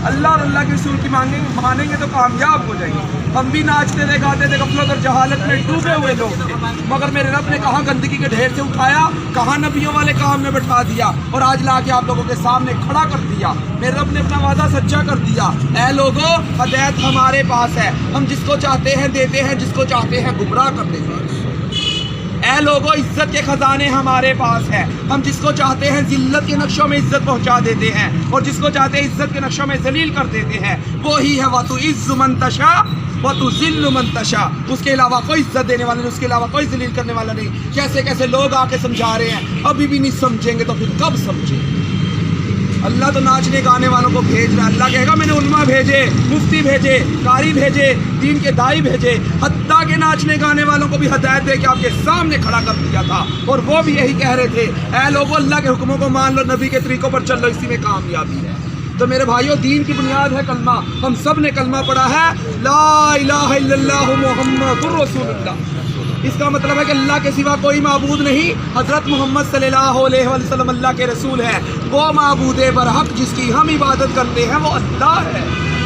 اللہ اور اللہ کے رسول کی مانیں گے تو کامیاب ہو جائیں گے۔ ہم بھی ناچتے تھے، گاتے تھے، غفلت اور جہالت میں ڈوبے ہوئے لوگ تھے، مگر میرے رب نے کہاں گندگی کے ڈھیر سے اٹھایا، کہاں نبیوں والے کام میں بٹھا دیا اور آج لا کے آپ لوگوں کے سامنے کھڑا کر دیا۔ میرے رب نے اپنا وعدہ سچا کر دیا۔ اے لوگوں، ہدایت ہمارے پاس ہے، ہم جس کو چاہتے ہیں دیتے ہیں، جس کو چاہتے ہیں گمراہ کر دیتے ہیں۔ اے لوگوں، عزت کے خزانے ہمارے پاس ہیں، ہم جس کو چاہتے ہیں ذلت کے نقشوں میں عزت پہنچا دیتے ہیں اور جس کو چاہتے ہیں عزت کے نقشوں میں ذلیل کر دیتے ہیں۔ وہی ہے وَتُعِزُّ مَن تَشَاءُ وَتُذِلُّ مَن تَشَاءُ، اس کے علاوہ کوئی عزت دینے والا نہیں، اس کے علاوہ کوئی ذلیل کرنے والا نہیں۔ کیسے کیسے لوگ آ کے سمجھا رہے ہیں، ابھی بھی نہیں سمجھیں گے تو پھر کب سمجھیں گے؟ اللہ تو ناچنے گانے والوں کو بھیج رہا ہے۔ اللہ کہے گا میں نے علماء بھیجے، مفتی بھیجے، قاری بھیجے، دین کے دائی بھیجے، حتیٰ کہ ناچنے گانے والوں کو بھی ہدایت دے کے آپ کے سامنے کھڑا کر دیا تھا اور وہ بھی یہی کہہ رہے تھے، اے لوگوں اللہ کے حکموں کو مان لو، نبی کے طریقوں پر چل لو، اسی میں کامیابی ہے۔ تو میرے بھائیوں، دین کی بنیاد ہے کلمہ۔ ہم سب نے کلمہ پڑھا ہے، لا الہ الا اللہ محمد الرسول اللہ۔ اس کا مطلب ہے کہ اللہ کے سوا کوئی معبود نہیں، حضرت محمد صلی اللہ علیہ وسلم اللہ کے رسول ہے۔ وہ معبود برحق جس کی ہم عبادت کرتے ہیں وہ اللہ ہے،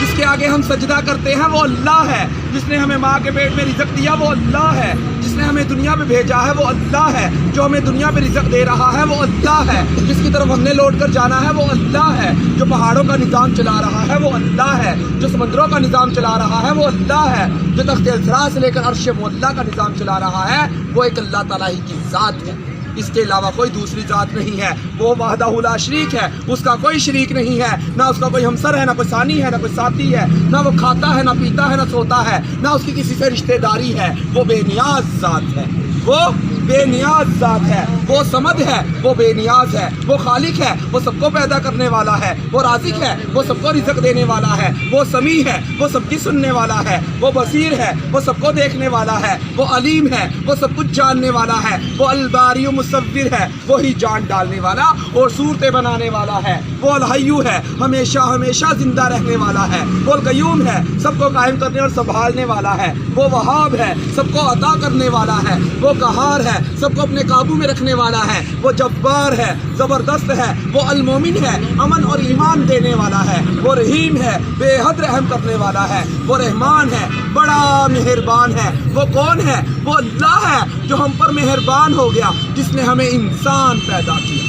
جس کے آگے ہم سجدہ کرتے ہیں وہ اللہ ہے، جس نے ہمیں ماں کے پیٹ میں رزق دیا وہ اللہ ہے، جس نے ہمیں دنیا میں بھیجا ہے وہ اللہ ہے، جو ہمیں دنیا میں رزق دے رہا ہے وہ اللہ ہے، جس کی طرف ہم نے لوٹ کر جانا ہے وہ اللہ ہے، جو پہاڑوں کا نظام چلا رہا ہے وہ اللہ ہے، جو سمندروں کا نظام چلا رہا ہے وہ اللہ ہے، جو تخت الثرا سے لے کر عرش معلیٰ کا نظام چلا رہا ہے وہ ایک اللہ تعالیٰ ہی کی ذات ہے۔ اس کے علاوہ کوئی دوسری ذات نہیں ہے، وہ وحدہ لا شریک ہے، اس کا کوئی شریک نہیں ہے، نہ اس کا کوئی ہمسر ہے، نہ کوئی ثانی ہے، نہ کوئی ساتھی ہے، نہ وہ کھاتا ہے، نہ پیتا ہے، نہ سوتا ہے، نہ اس کی کسی سے رشتہ داری ہے۔ وہ بے نیاز ذات ہے، وہ بے نیاز ذات ہے، وہ صمد ہے، وہ بے نیاز ہے، وہ خالق ہے، وہ سب کو پیدا کرنے والا ہے، وہ رازق ہے، وہ سب کو رزق دینے والا ہے، وہ سمیع ہے، وہ سب کی سننے والا ہے، وہ بصیر ہے، وہ سب کو دیکھنے والا ہے، وہ علیم ہے، وہ سب کچھ جاننے والا ہے، وہ الباری و مصور ہے، وہی جان ڈالنے والا اور صورتیں بنانے والا ہے، وہ الحی ہے، ہمیشہ ہمیشہ زندہ رہنے والا ہے، وہ القیوم ہے، سب کو قائم کرنے اور سنبھالنے والا ہے، وہ وہاب ہے، سب کو عطا کرنے والا ہے، وہ قہار ہے، سب کو اپنے قابو میں رکھنے والا ہے، وہ جبار ہے، زبردست ہے، وہ المومن ہے، امن اور ایمان دینے والا ہے، وہ رحیم ہے، بے حد رحم کرنے والا ہے، وہ رحمان ہے، بڑا مہربان ہے۔ وہ کون ہے؟ وہ اللہ ہے جو ہم پر مہربان ہو گیا، جس نے ہمیں انسان پیدا کیا،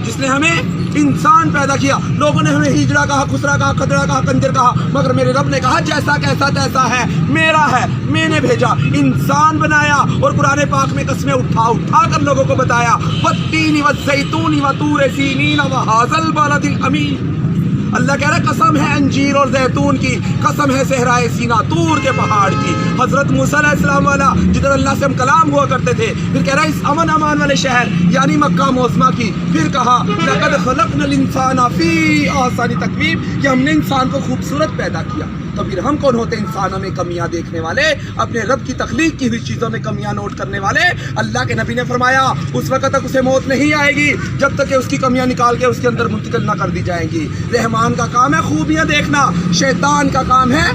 جس نے ہمیں انسان پیدا کیا۔ لوگوں نے ہمیں ہجڑا کہا، خسرا کہا، کھدڑا کہا، کنجر کہا، مگر میرے رب نے کہا جیسا کیسا تیسا ہے، میرا ہے، میں نے بھیجا، انسان بنایا اور قرآن پاک میں قسمیں اٹھا اٹھا کر لوگوں کو بتایا، والتین والزیتون وطور سینین وہذا البلد الامین۔ اللہ کہہ رہا ہے قسم ہے انجیر اور زیتون کی، قسم ہے صحرائے سینا، طور کے پہاڑ کی۔ حضرت موسیٰ علیہ السلام والا جدھر اللہ سے ہم کلام ہوا کرتے تھے، پھر کہہ رہا ہے اس امن امان والے شہر یعنی مکہ معظمہ کی، پھر کہا لقد خلقنا الانسان فی احسن تقویم، کہ ہم نے انسان کو خوبصورت پیدا کیا۔ تو پھر ہم کون ہوتے ہیں انسانوں میں کمیاں دیکھنے والے، اپنے رب کی تخلیق کی ہوئی چیزوں میں کمیاں نوٹ کرنے والے۔ اللہ کے نبی نے فرمایا اس وقت تک اسے موت نہیں آئے گی جب تک کہ اس کی کمیاں نکال کے اس کے اندر منتقل نہ کر دی جائیں گی۔ رحمان کا کام ہے خوبیاں دیکھنا، شیطان کا کام ہے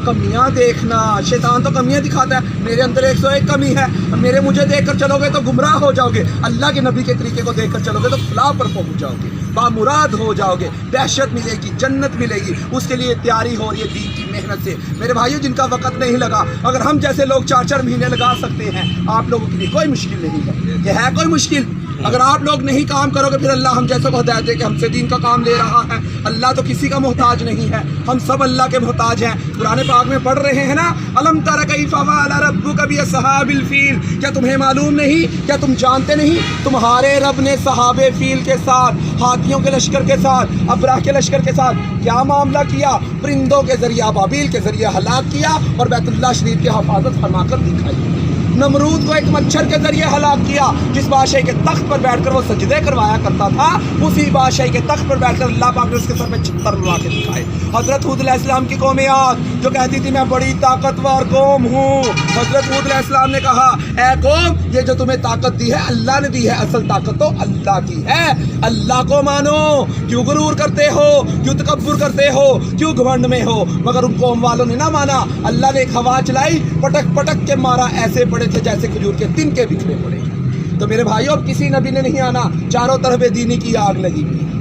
کمیاں دیکھنا۔ شیطان تو کمیاں دکھاتا ہے، میرے اندر 101 کمی ہے، مجھے دیکھ کر چلو گے تو گمراہ ہو جاؤ گے، اللہ کے نبی کے طریقے کو دیکھ کر چلو گے تو فلاح پر پہنچ جاؤ گے، بامراد ہو جاؤ گے، دہشت ملے گی، جنت ملے گی۔ اس کے لیے تیاری ہو رہی ہے دین کی محنت سے۔ میرے بھائیوں، جن کا وقت نہیں لگا، اگر ہم جیسے لوگ 4 مہینے لگا سکتے ہیں، آپ لوگوں کے لیے کوئی مشکل نہیں ہے۔ یہ ہے کوئی مشکل؟ اگر آپ لوگ نہیں کام کرو گے، پھر اللہ ہم جیسے کو ہدایت دے کہ ہم سے دین کا کام لے رہا ہے۔ اللہ تو کسی کا محتاج نہیں ہے، ہم سب اللہ کے محتاج ہیں۔ قرآن پاک میں پڑھ رہے ہیں نا، الم تر کیف فعل ربک باصحاب الفیل، کیا تمہیں معلوم نہیں، کیا تم جانتے نہیں تمہارے رب نے صحاب فیل کے ساتھ، ہاتھیوں کے لشکر کے ساتھ، ابرہ کے لشکر کے ساتھ کیا معاملہ کیا؟ پرندوں کے ذریعہ، ابابیل کے ذریعے ہلاک کیا اور بیت اللہ شریف کی حفاظت فرما کر دکھائی۔ نمرود کو ایک مچھر کے ذریعے ہلاک کیا، جس بادشاہی کے تخت پر بیٹھ کر وہ سجدے کروایا کرتا تھا، اسی بادشاہی کے تخت پر بیٹھ کر اللہ پاک نے اس کے سر میں چھتر لگا کے دکھائے۔ حضرت ہود علیہ السلام کی قوم عاد جو کہتی تھی میں بڑی طاقتور قوم ہوں، حضرت ہود علیہ السلام نے کہا اے قوم، یہ جو تمہیں طاقت دی ہے اللہ نے دی ہے، اصل طاقت تو اللہ کی ہے، اللہ کو مانو۔ کیوں غرور کرتے ہو، کیوں تکبر کرتے ہو، کیوں گھمنڈ میں ہو؟ مگر ان قوم والوں نے نہ مانا، اللہ نے ایک ہوا چلائی، پٹک پٹک کے مارا، ایسے پڑے تھے جیسے کھجور کے تن کے بکھرے پڑے۔ تو میرے بھائیوں، اب کسی نبی نے نہیں آنا، چاروں طرف دینی کی آگ لگی ہوئی۔